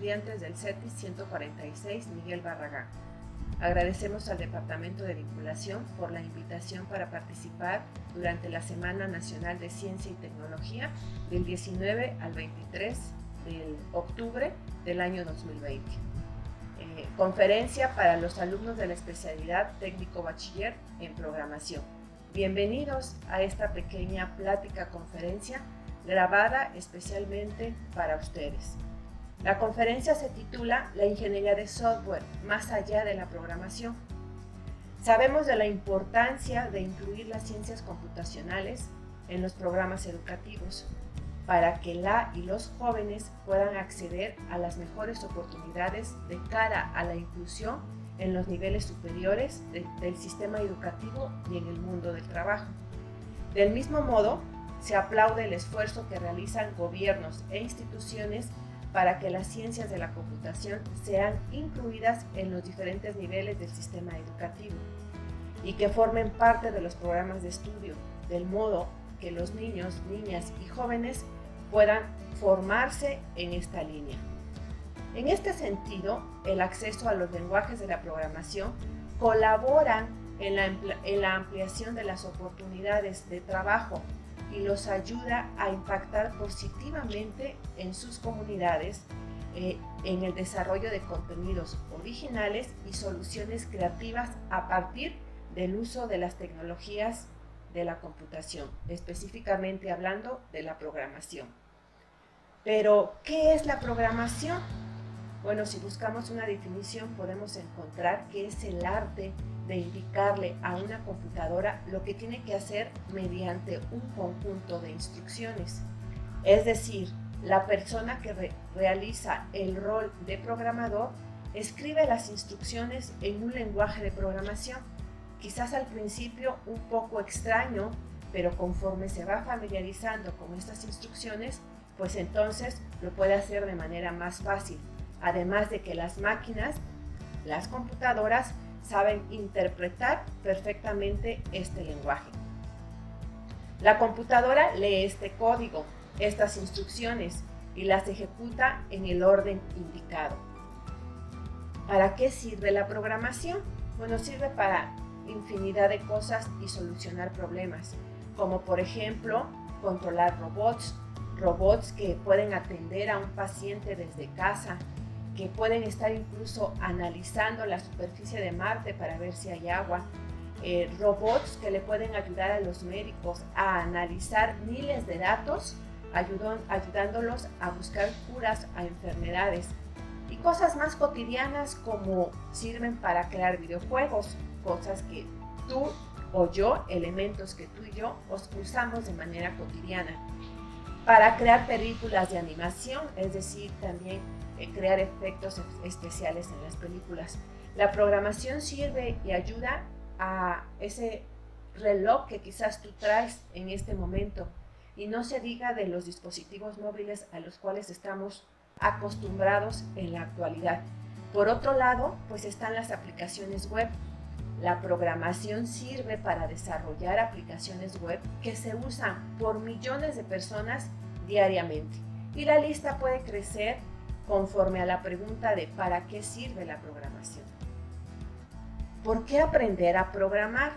estudiantes del CETIS 146 Miguel Barragán. Agradecemos al Departamento de Vinculación por la invitación para participar durante la Semana Nacional de Ciencia y Tecnología del 19 al 23 de octubre del año 2020. Conferencia para los alumnos de la especialidad técnico bachiller en programación. Bienvenidos a esta pequeña plática conferencia grabada especialmente para ustedes. La conferencia se titula La ingeniería de software más allá de la programación. Sabemos de la importancia de incluir las ciencias computacionales en los programas educativos para que la y los jóvenes puedan acceder a las mejores oportunidades de cara a la inclusión en los niveles superiores del sistema educativo y en el mundo del trabajo. Del mismo modo, se aplaude el esfuerzo que realizan gobiernos e instituciones para que las ciencias de la computación sean incluidas en los diferentes niveles del sistema educativo y que formen parte de los programas de estudio, del modo que los niños, niñas y jóvenes puedan formarse en esta línea. En este sentido, el acceso a los lenguajes de la programación colaboran en la ampliación de las oportunidades de trabajo y los ayuda a impactar positivamente en sus comunidades en el desarrollo de contenidos originales y soluciones creativas a partir del uso de las tecnologías de la computación, específicamente hablando de la programación. Pero, ¿qué es la programación? Bueno, si buscamos una definición podemos encontrar que es el arte de indicarle a una computadora lo que tiene que hacer mediante un conjunto de instrucciones. Es decir, la persona que realiza el rol de programador escribe las instrucciones en un lenguaje de programación, quizás al principio un poco extraño, pero conforme se va familiarizando con estas instrucciones, pues entonces lo puede hacer de manera más fácil. Además de que las máquinas, las computadoras, saben interpretar perfectamente este lenguaje. La computadora lee este código, estas instrucciones, y las ejecuta en el orden indicado. ¿Para qué sirve la programación? Bueno, sirve para infinidad de cosas y solucionar problemas, como por ejemplo, controlar robots que pueden atender a un paciente desde casa, que pueden estar incluso analizando la superficie de Marte para ver si hay agua, robots que le pueden ayudar a los médicos a analizar miles de datos, ayudándolos a buscar curas a enfermedades, y cosas más cotidianas como sirven para crear videojuegos, cosas que tú o yo, elementos que tú y yo usamos de manera cotidiana, para crear películas de animación, es decir, también crear efectos especiales en las películas. La programación sirve y ayuda a ese reloj que quizás tú traes en este momento, y no se diga de los dispositivos móviles a los cuales estamos acostumbrados en la actualidad. Por otro lado, pues están las aplicaciones web. La programación sirve para desarrollar aplicaciones web que se usan por millones de personas diariamente. Y la lista puede crecer conforme a la pregunta de ¿para qué sirve la programación? ¿Por qué aprender a programar?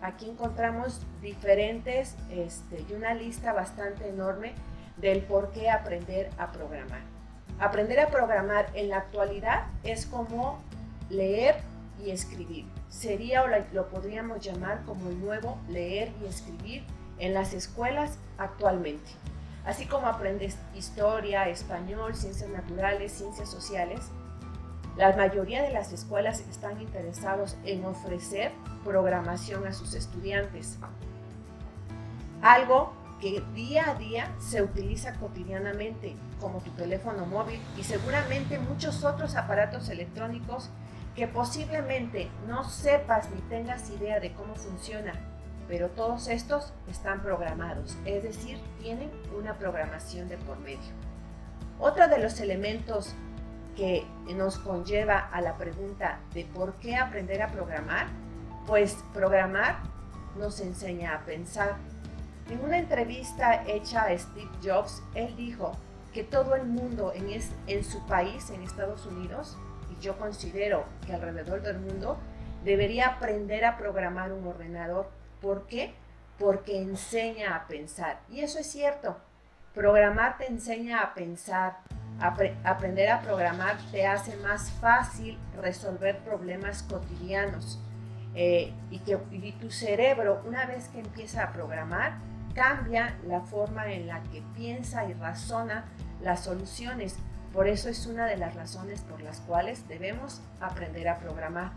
Aquí encontramos diferentes y una lista bastante enorme del por qué aprender a programar. Aprender a programar en la actualidad es como leer y escribir. Sería o lo podríamos llamar como el nuevo leer y escribir en las escuelas actualmente. Así como aprendes historia, español, ciencias naturales, ciencias sociales, la mayoría de las escuelas están interesados en ofrecer programación a sus estudiantes. Algo que día a día se utiliza cotidianamente, como tu teléfono móvil y seguramente muchos otros aparatos electrónicos que posiblemente no sepas ni tengas idea de cómo funciona, pero todos estos están programados, es decir, tienen una programación de por medio. Otro de los elementos que nos conlleva a la pregunta de por qué aprender a programar, pues programar nos enseña a pensar. En una entrevista hecha a Steve Jobs, él dijo que todo el mundo en su país, en Estados Unidos, y yo considero que alrededor del mundo, debería aprender a programar un ordenador. ¿Por qué? Porque enseña a pensar. Y eso es cierto. Programar te enseña a pensar. Aprender a programar te hace más fácil resolver problemas cotidianos. Y tu cerebro, una vez que empieza a programar, cambia la forma en la que piensa y razona las soluciones. Por eso es una de las razones por las cuales debemos aprender a programar.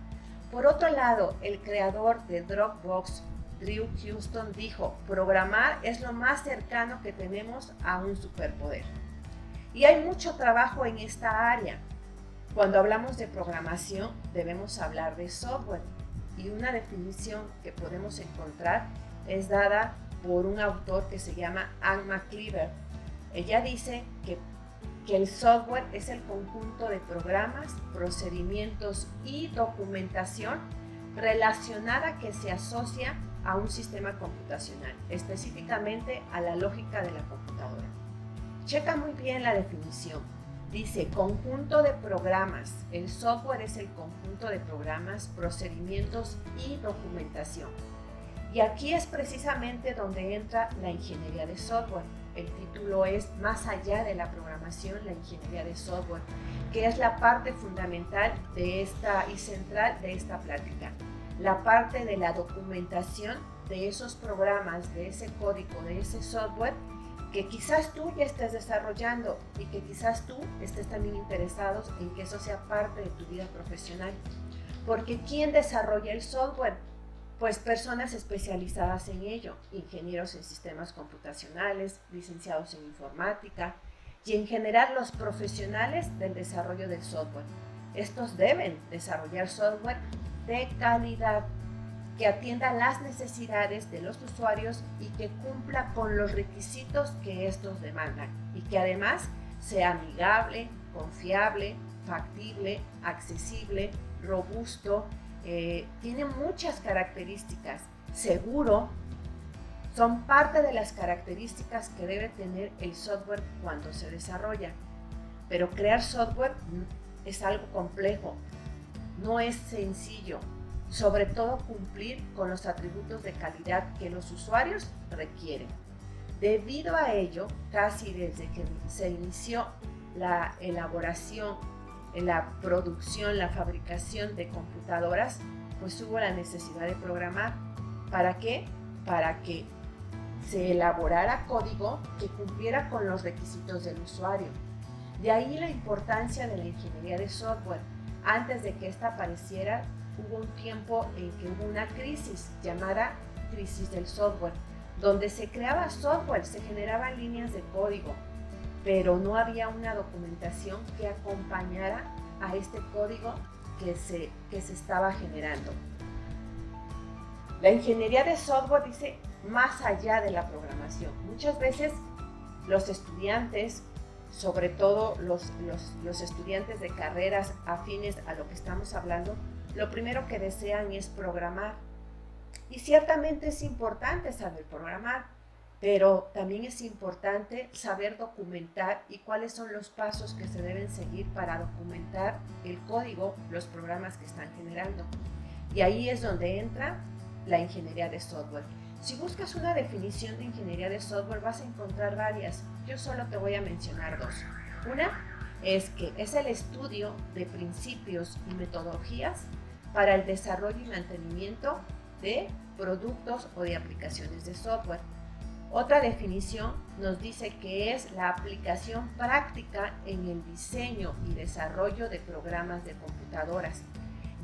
Por otro lado, el creador de Dropbox, Drew Houston, dijo: programar es lo más cercano que tenemos a un superpoder. Y hay mucho trabajo en esta área. Cuando hablamos de programación, debemos hablar de software. Y una definición que podemos encontrar es dada por un autor que se llama Anne McCleaver. Ella dice que el software es el conjunto de programas, procedimientos y documentación relacionada que se asocia a un sistema computacional, específicamente a la lógica de la computadora. Checa muy bien la definición. Dice conjunto de programas. El software es el conjunto de programas, procedimientos y documentación. Y aquí es precisamente donde entra la ingeniería de software. El título es Más allá de la programación, la ingeniería de software, que es la parte fundamental y central de esta plática. La parte de la documentación de esos programas, de ese código, de ese software que quizás tú ya estés desarrollando y que quizás tú estés también interesado en que eso sea parte de tu vida profesional. Porque ¿quién desarrolla el software? Pues personas especializadas en ello, ingenieros en sistemas computacionales, licenciados en informática y en general los profesionales del desarrollo del software. Estos deben desarrollar software de calidad que atienda las necesidades de los usuarios y que cumpla con los requisitos que estos demandan y que además sea amigable, confiable, factible, accesible, robusto. Tiene muchas características. Seguro, son parte de las características que debe tener el software cuando se desarrolla. Pero crear software es algo complejo, no es sencillo. Sobre todo cumplir con los atributos de calidad que los usuarios requieren. Debido a ello, casi desde que se inició la elaboración, la producción, la fabricación de computadoras, pues hubo la necesidad de programar. ¿Para qué? Para que se elaborara código que cumpliera con los requisitos del usuario. De ahí la importancia de la ingeniería de software. Antes de que esta apareciera, hubo un tiempo en que hubo una crisis llamada crisis del software, donde se creaba software, se generaban líneas de código, pero no había una documentación que acompañara a este código que se estaba generando. La ingeniería de software dice más allá de la programación. Muchas veces los estudiantes, sobre todo los estudiantes de carreras afines a lo que estamos hablando, lo primero que desean es programar. Y ciertamente es importante saber programar, pero también es importante saber documentar y cuáles son los pasos que se deben seguir para documentar el código, los programas que están generando. Y ahí es donde entra la ingeniería de software. Si buscas una definición de ingeniería de software vas a encontrar varias. Yo solo te voy a mencionar dos. Una es que es el estudio de principios y metodologías para el desarrollo y mantenimiento de productos o de aplicaciones de software. Otra definición nos dice que es la aplicación práctica en el diseño y desarrollo de programas de computadoras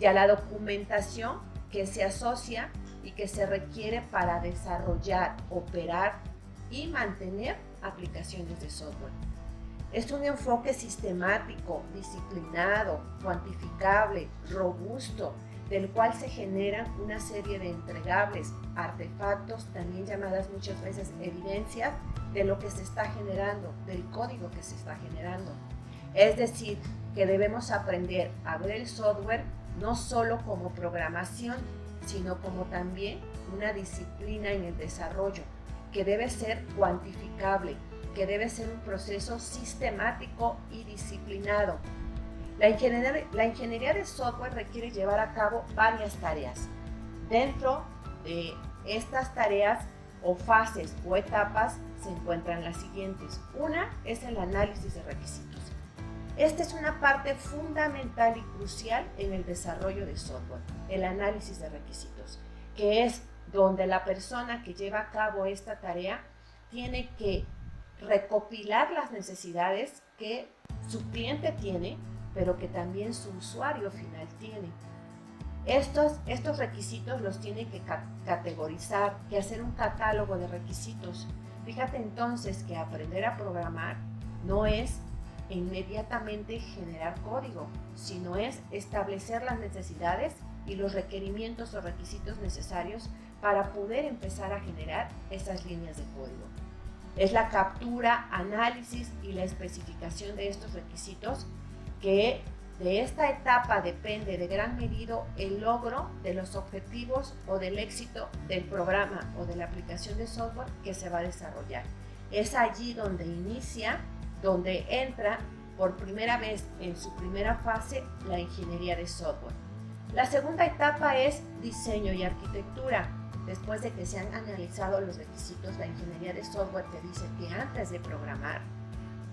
y a la documentación que se asocia y que se requiere para desarrollar, operar y mantener aplicaciones de software. Es un enfoque sistemático, disciplinado, cuantificable, robusto, del cual se generan una serie de entregables, artefactos, también llamadas muchas veces evidencias de lo que se está generando, del código que se está generando. Es decir, que debemos aprender a ver el software no solo como programación, sino como también una disciplina en el desarrollo, que debe ser cuantificable, que debe ser un proceso sistemático y disciplinado. La ingeniería de software requiere llevar a cabo varias tareas. Dentro de estas tareas o fases o etapas se encuentran las siguientes. Una es el análisis de requisitos. Esta es una parte fundamental y crucial en el desarrollo de software, el análisis de requisitos, que es donde la persona que lleva a cabo esta tarea tiene que recopilar las necesidades que su cliente tiene, pero que también su usuario final tiene. Estos requisitos los tiene que categorizar, que hacer un catálogo de requisitos. Fíjate entonces que aprender a programar no es inmediatamente generar código, sino es establecer las necesidades y los requerimientos o requisitos necesarios para poder empezar a generar esas líneas de código. Es la captura, análisis y la especificación de estos requisitos que de esta etapa depende de gran medida el logro de los objetivos o del éxito del programa o de la aplicación de software que se va a desarrollar. Es allí donde inicia, donde entra por primera vez en su primera fase la ingeniería de software. La segunda etapa es diseño y arquitectura. Después de que se han analizado los requisitos, la ingeniería de software te dice que antes de programar,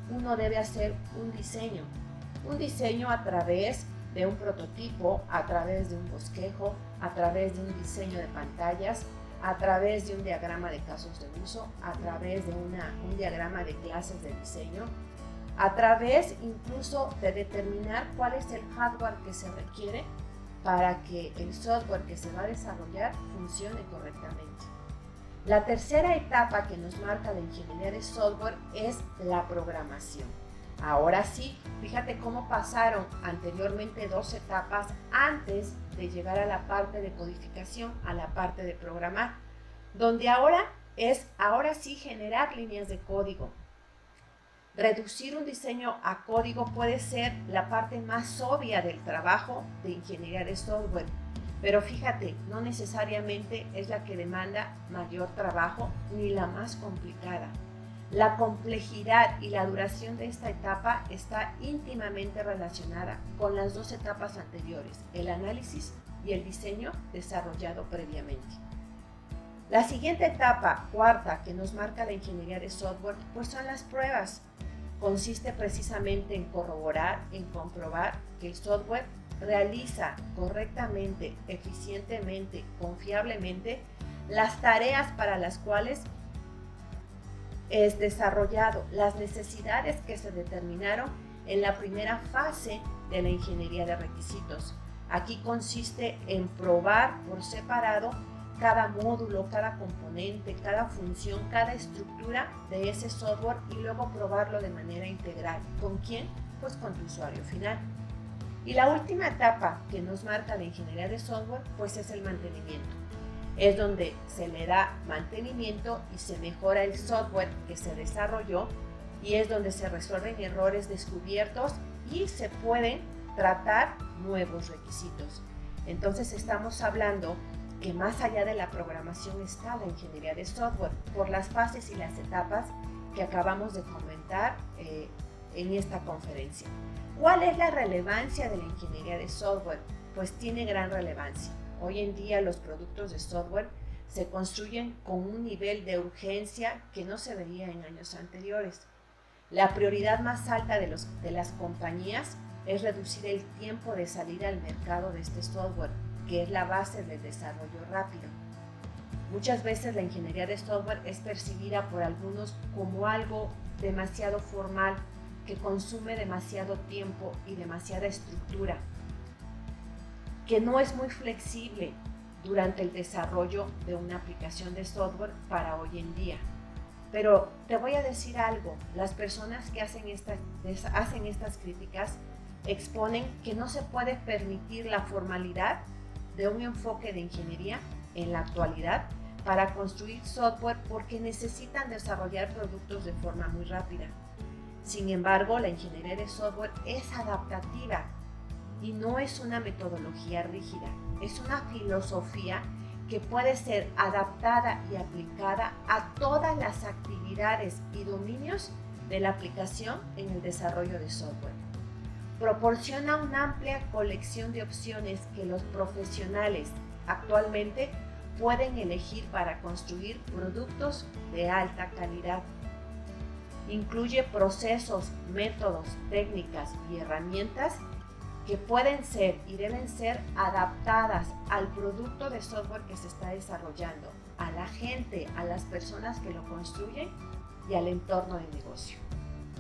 uno debe hacer un diseño a través de un prototipo, a través de un bosquejo, a través de un diseño de pantallas, a través de un diagrama de casos de uso, a través de un diagrama de clases de diseño, a través incluso de determinar cuál es el hardware que se requiere para que el software que se va a desarrollar funcione correctamente. La tercera etapa que nos marca la ingeniería de software es la programación. Ahora sí, fíjate cómo pasaron anteriormente 2 etapas antes de llegar a la parte de codificación, a la parte de programar, donde ahora sí generar líneas de código. Reducir un diseño a código puede ser la parte más obvia del trabajo de ingeniería de software, pero fíjate, no necesariamente es la que demanda mayor trabajo ni la más complicada. La complejidad y la duración de esta etapa está íntimamente relacionada con las 2 etapas anteriores, el análisis y el diseño desarrollado previamente. La siguiente etapa, cuarta, que nos marca la ingeniería de software, pues son las pruebas. Consiste precisamente en corroborar, en comprobar que el software realiza correctamente, eficientemente, confiablemente las tareas para las cuales es desarrollado, las necesidades que se determinaron en la primera fase de la ingeniería de requisitos. Aquí consiste en probar por separado cada módulo, cada componente, cada función, cada estructura de ese software y luego probarlo de manera integral. ¿Con quién? Pues con tu usuario final. Y la última etapa que nos marca la ingeniería de software pues es el mantenimiento. Es donde se le da mantenimiento y se mejora el software que se desarrolló y es donde se resuelven errores descubiertos y se pueden tratar nuevos requisitos. Entonces estamos hablando que más allá de la programación está la ingeniería de software por las fases y las etapas que acabamos de comentar en esta conferencia. ¿Cuál es la relevancia de la ingeniería de software? Pues tiene gran relevancia. Hoy en día los productos de software se construyen con un nivel de urgencia que no se veía en años anteriores. La prioridad más alta de las compañías es reducir el tiempo de salida al mercado de este software, que es la base del desarrollo rápido. Muchas veces la ingeniería de software es percibida por algunos como algo demasiado formal, que consume demasiado tiempo y demasiada estructura, que no es muy flexible durante el desarrollo de una aplicación de software para hoy en día. Pero te voy a decir algo, las personas que hacen estas críticas exponen que no se puede permitir la formalidad de un enfoque de ingeniería en la actualidad para construir software porque necesitan desarrollar productos de forma muy rápida. Sin embargo, la ingeniería de software es adaptativa y no es una metodología rígida, es una filosofía que puede ser adaptada y aplicada a todas las actividades capacidades y dominios de la aplicación en el desarrollo de software. Proporciona una amplia colección de opciones que los profesionales actualmente pueden elegir para construir productos de alta calidad. Incluye procesos, métodos, técnicas y herramientas que pueden ser y deben ser adaptadas al producto de software que se está desarrollando, a la gente, a las personas que lo construyen y al entorno de negocio.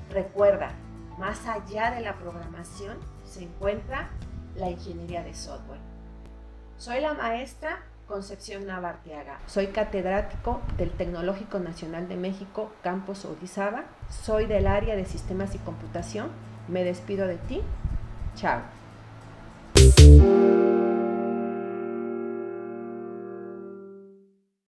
Recuerda, más allá de la programación se encuentra la ingeniería de software. Soy la maestra Concepción Navarteaga. Soy catedrático del Tecnológico Nacional de México, Campus Orizaba. Soy del área de Sistemas y Computación. Me despido de ti. Chao.